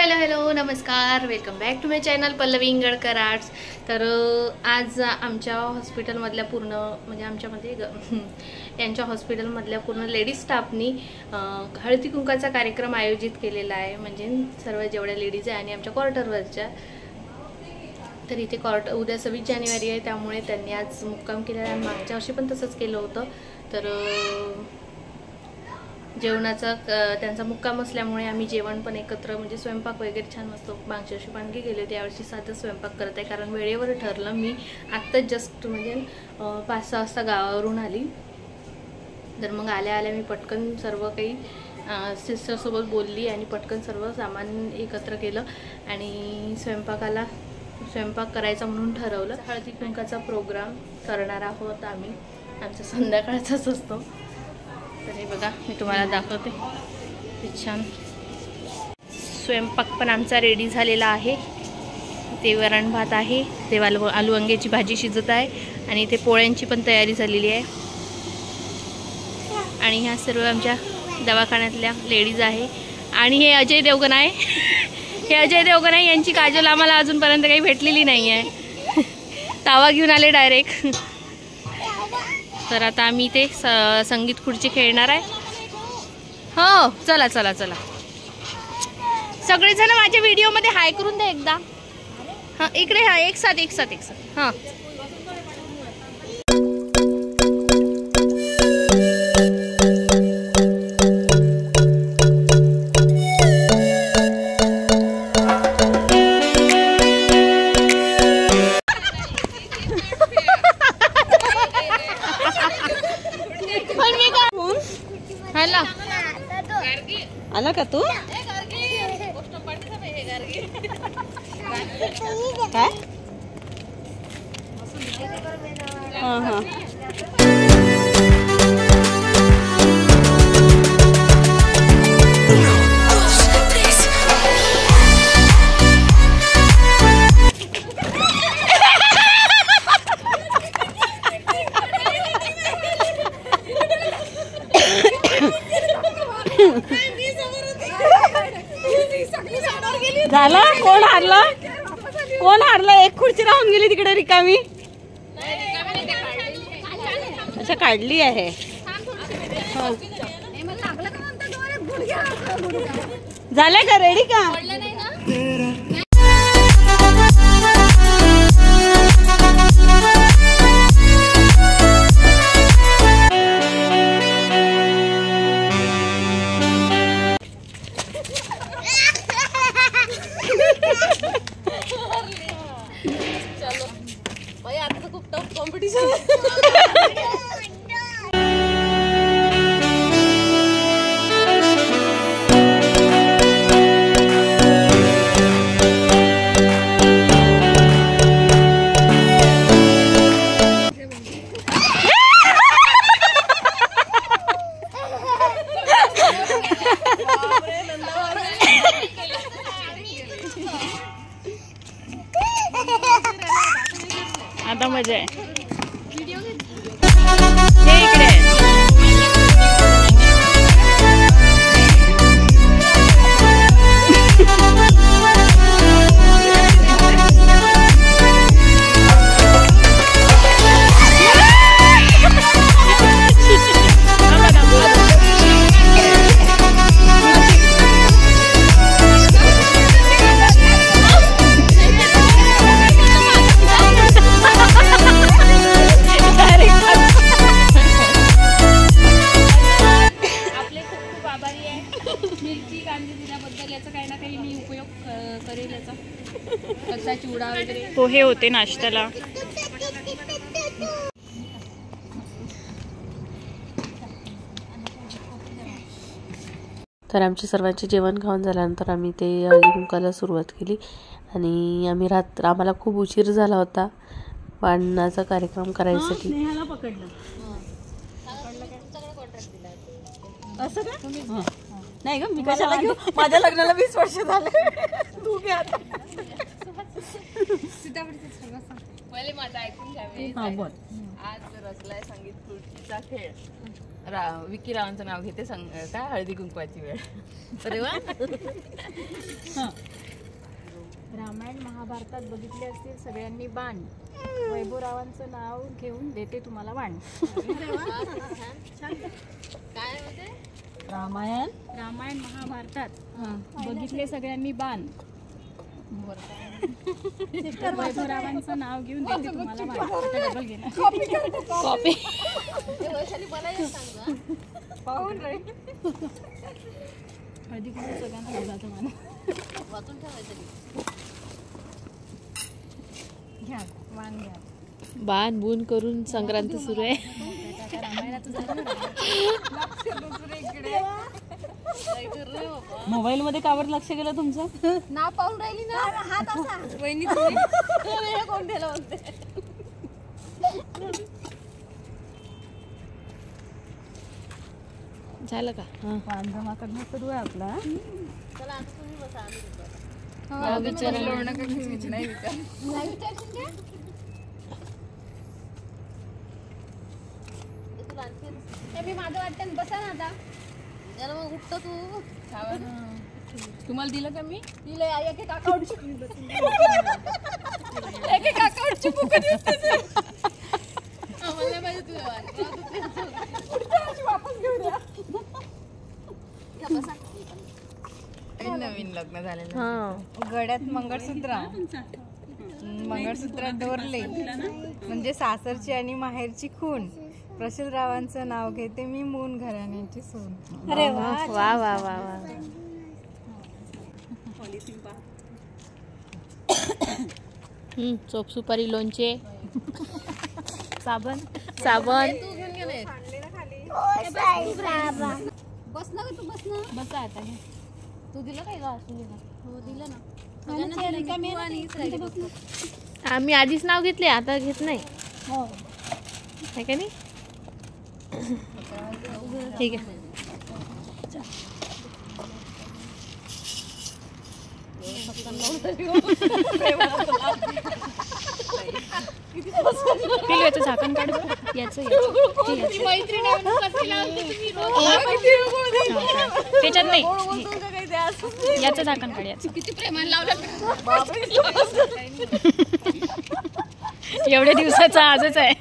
Hello नमस्कार, welcome back to my channel Pallavi Ingalkar arts. तर आज आमच्या हॉस्पिटलमधल्या पूर्ण म्हणजे आमच्यामध्ये यांच्या हॉस्पिटलमधल्या पूर्ण लेडीज स्टाफनी हळदी कुंकाचा कार्यक्रम आयोजित केलेला आहे। म्हणजे सर्व जेवढ्या लेडीज आहे आणि आमच्या क्वार्टरवरच्या, तर इथे उद्या 26 जानेवारी आहे, त्यामुळे त्यांनी आज मुक्काम केलेला आहे। मागच्या वर्षी पण तसंच केलं होतं। तर जेवणाचा त्यांचा मुक्काम असल्यामुळे आम्ही जेवण पण एकत्र म्हणजे स्वयंपाक वगैरे छान असतो। मागच्या वर्षी पाणगी गेले होते, यावर्षी साधं स्वयंपाक करत आहे, कारण वेळेवर ठरलं। मी आत्ता जस्ट म्हणजे 5-6 वाजता गावावरून आली। तर मग आल्या आल्या मी पटकन सर्व काही सिस्टरसोबत बोलली आणि पटकन सर्व सामान एकत्र केलं आणि स्वयंपाक करायचा म्हणून ठरवलं। हळदी कुंकाचा प्रोग्राम करणार आहोत आम्ही, आमचा संध्याकाळचाच असतो। तर हे बघा, मी तुम्हाला दाखवते, ते छान स्वयंपाक पण आमचा रेडी झालेला आहे। ते वरण भात आहे, ते आलू वांग्याची भाजी शिजत आहे आणि ते पोळ्यांची पण तयारी झालेली आहे। आणि ह्या सर्व आमच्या दवाखान्यातल्या लेडीज आहे। आणि हे अजय देवगण आहे हे अजय देवगण आहे, यांची काजल आम्हाला अजूनपर्यंत काही भेटलेली नाही आहे। तावा घेऊन आले डायरेक्ट। तर आता आम्ही ते संगीत खुर्ची खेळणार आहे। हो, चला चला चला, सगळेजण माझ्या व्हिडिओमध्ये हाय करून दे एकदा। हां, इकडे हा, एक साथ हां। आला का तू? काय? हां हां, झालं? कोण हारलं? एक खुर्ची राहून गेली तिकडे रिकामी। अच्छा, काढली आहे। झालं का? रेडी का? चलो भाई, आता तर खूप टफ कॉम्पिटिशन आहे। आता मजा आहे। पोहे होते नाश्त्याला। तर आमची सर्वांची जेवण खाऊन झाल्यानंतर आम्ही ते हळदी कुंकाला सुरुवात केली आणि आम्हाला खूप उशीर झाला होता वाढण्याचा कार्यक्रम करायसाठी। असं का? नाही ग, मी कशाला घेऊ? माझ्या लग्नाला 20 वर्ष झाले। तू घे आता। पहिले माझं ऐकून घ्यावे। हां, बोल। आज रचलाय संगीत खुर्चीचा खेळ। विकी रावांचं नाव घेते, काय हळदी कुंकवाची वेळ। अरे वा। रामायण महाभारतात बघितले असतील सगळ्यांनी बाण. वैभवरावांचं नाव घेऊन देते तुम्हाला बाण. रामायण रामायण महाभारतात बघितले सगळ्यांनी बाण. वैभवरावांचं नाव घेऊन देते तुम्हाला बाण. आता डबल घे ना. कॉपी हळदी कुंकू सगळ्यांना जातं मला. घ्या वाण घ्या. बाण बून करून संक्रांत सुरू आहे. मोबाईल मध्ये कावर लक्ष गेलं तुमचं? नाव पाहून राहिली ना हात असा वहिनी कोण दिलं म्हणते. झालं का? वाण जमा करणं सुरू आहे आपला. चला आता तुम्ही बसा आम्ही माझं वाटतं बसा ना आता. त्याला मग उठतो तू. तुम्हाला दिलं का मी? दिलं एक एक अकाउंट आम्हाला पाहिजे तुझ्या वापस घेऊन या. नवीन लग्न झालेलं गळ्यात मंगळसूत्र डोरले म्हणजे सासरची आणि माहेरची खून. प्रशलरावांचं नाव घेते मी मून घराण्याची सून. अरे वा वा वा वा वा. चोप सुपारी लोणचे साबण साबण. बस ना तू बस ना. बसा आता हे. तू दिलं काय का? हो दिलं ना. आम्ही आधीच नाव घेतले आता घेत नाही. हो आहे का नाही? ठीक आहे. याचं झाकण काढ. याचं त्याच्यात नाही. याचं झाकण काढ. याचं किती प्रेमान लावलं. एवढ्या दिवसाचा आजच आहे.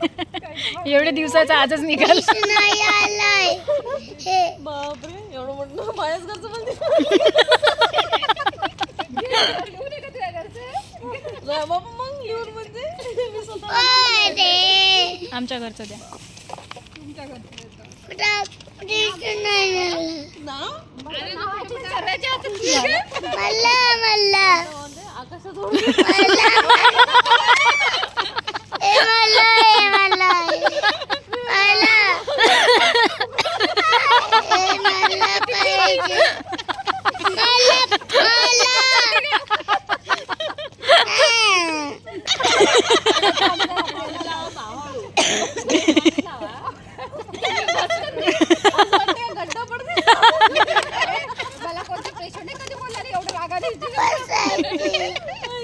एवढ्या दिवसाचा आजच निघाल. बापरे एवढं म्हटलं माझ्याच घरचं म्हणते. मग लिहून म्हणते आमच्या घरचं द्या.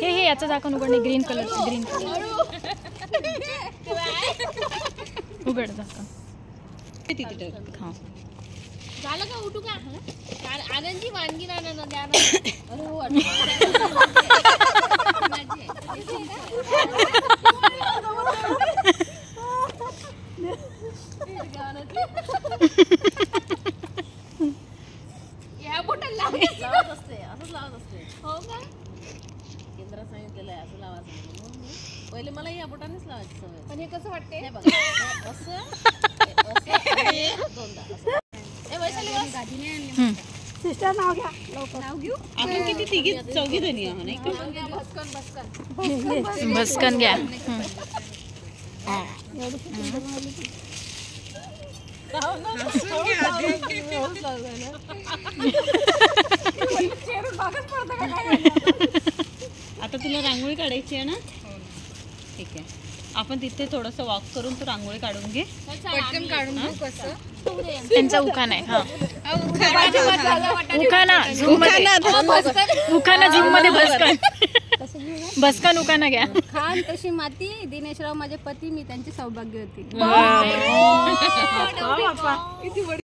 हे याचं झाकण उघडणे. ग्रीन कलर उघड झाकण. झालं का? उठू का? आनंदची वानगी ना द्या ना. अरे हो या बोटाला लावत असते. असंच लावत असते. हो का? केंद्रात सांगितलेलं आहे असं लावायचं. पहिले मला या बोटानेच लावायची सवय. पण हे कसं वाटते? हे बघा असं दोनदा असं. सिस्टर नाव घ्या. नाव घेऊ. आपण किती तिघी चौघी जणी आहोत नाही का? भस्कन घ्या. आता तुला रांगोळी काढायची आहे ना? ठीक आहे. आपण तिथे थोडंसं वॉक करून तू रांगोळी काढून घे. पटकन काढून घेऊ कसं. त्यांचा उखाणा आहे. हा उखाणा झूम मध्ये भस्कन भस्कन उखाणा घ्या. खान तशी माती. दिनेशराव माझे पती. मी त्यांची सौभाग्यवती.